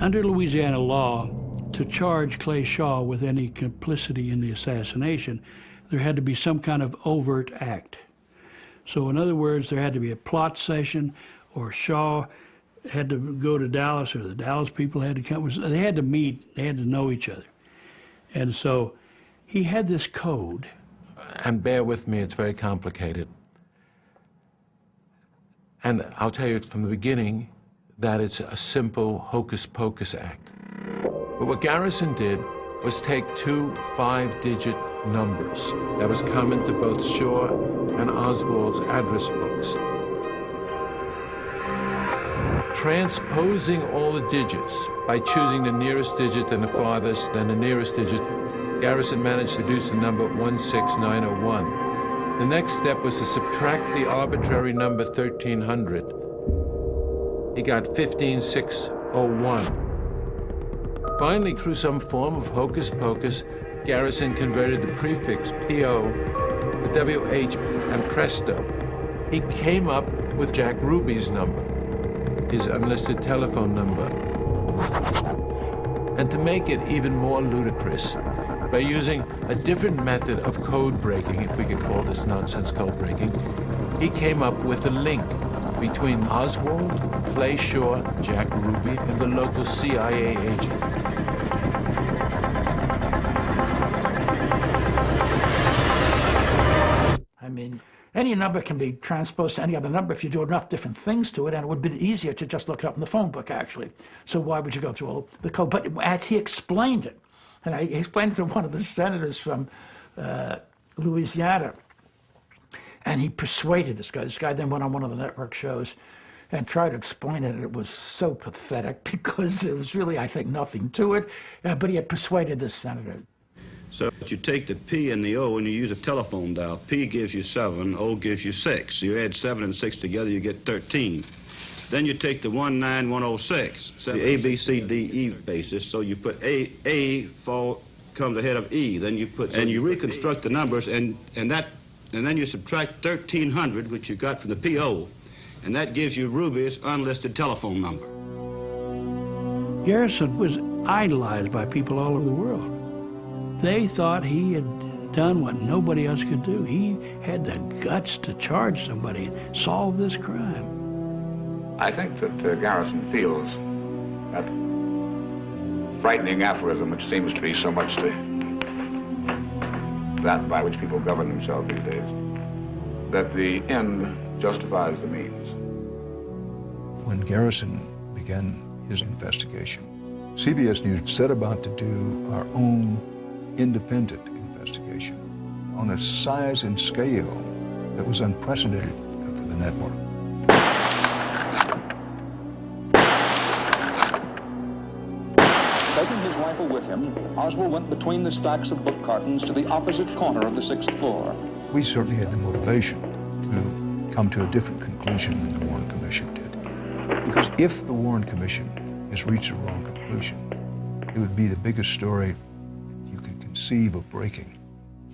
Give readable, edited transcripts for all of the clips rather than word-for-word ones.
Under Louisiana law, to charge Clay Shaw with any complicity in the assassination, there had to be some kind of overt act. So in other words, there had to be a plot session, or Shaw had to go to Dallas, or the Dallas people had to come. They had to meet, they had to know each other. And so he had this code. And bear with me, it's very complicated. And I'll tell you from the beginning that it's a simple hocus-pocus act. But what Garrison did was take two 5-digit numbers that was common to both Shaw and Oswald's address books. Transposing all the digits by choosing the nearest digit, then the farthest, then the nearest digit, Garrison managed to produce the number 16901. The next step was to subtract the arbitrary number 1300. He got 15601. Finally, through some form of hocus pocus, Garrison converted the prefix PO to WH, and presto, he came up with Jack Ruby's number, his unlisted telephone number. And to make it even more ludicrous, by using a different method of code breaking, if we could call this nonsense code breaking, he came up with a link between Oswald, Clay Shaw, Jack Ruby, and the local CIA agent. I mean, any number can be transposed to any other number if you do enough different things to it, and it would have been easier to just look it up in the phone book, actually. So why would you go through all the code? But as he explained it, and I explained it to one of the senators from Louisiana, and he persuaded this guy. This guy then went on one of the network shows and tried to explain it, and it was so pathetic because there was really, I think, nothing to it, but he had persuaded this senator. So you take the P and the O and you use a telephone dial. P gives you 7, O gives you 6. So you add 7 and 6 together, you get 13. Then you take the 19106, the A, B, C, D, E basis. So you put A comes ahead of E. Then you put, and you reconstruct the numbers, and then you subtract 1300, which you got from the PO, and that gives you Ruby's unlisted telephone number. Garrison was idolized by people all over the world. They thought he had done what nobody else could do. He had the guts to charge somebody and solve this crime. I think that Garrison feels that frightening aphorism, which seems to be so much that by which people govern themselves these days, that the end justifies the means. When Garrison began his investigation, CBS News set about to do our own independent investigation on a size and scale that was unprecedented for the network. Taking his rifle with him, Oswald went between the stacks of book cartons to the opposite corner of the 6th floor. We certainly had the motivation to come to a different conclusion than the Warren Commission did. Because if the Warren Commission has reached a wrong conclusion, it would be the biggest story you can conceive of breaking.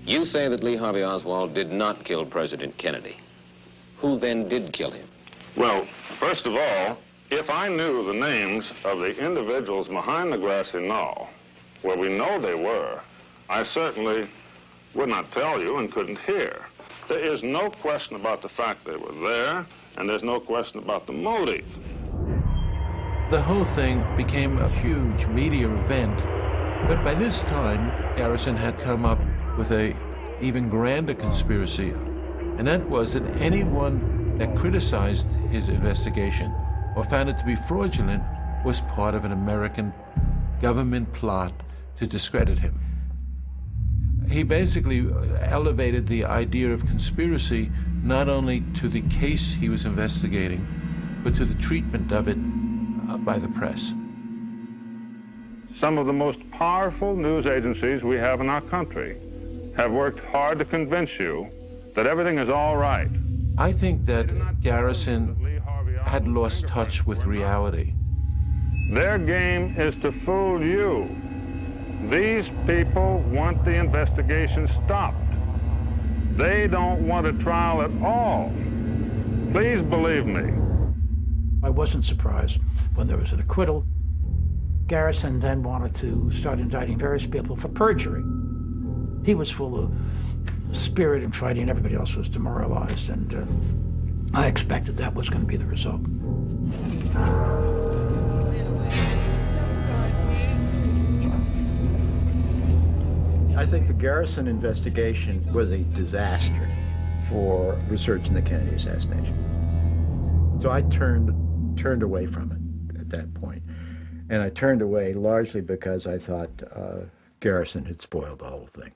You say that Lee Harvey Oswald did not kill President Kennedy. Who then did kill him? Well, first of all, if I knew the names of the individuals behind the grassy knoll, where we know they were, I certainly would not tell you and couldn't hear. There is no question about the fact they were there, and there's no question about the motive. The whole thing became a huge media event, but by this time, Garrison had come up with an even grander conspiracy, and that was that anyone that criticized his investigation or found it to be fraudulent was part of an American government plot to discredit him. He basically elevated the idea of conspiracy not only to the case he was investigating, but to the treatment of it by the press. Some of the most powerful news agencies we have in our country have worked hard to convince you that everything is all right. I think that Garrison had lost touch with reality. Their game is to fool you. These people want the investigation stopped. They don't want a trial at all. Please believe me. I wasn't surprised when there was an acquittal. Garrison then wanted to start indicting various people for perjury. He was full of spirit and fighting. Everybody else was demoralized, and I expected that was going to be the result. I think the Garrison investigation was a disaster for research in the Kennedy assassination. So I turned away from it at that point. And I turned away largely because I thought Garrison had spoiled the whole thing.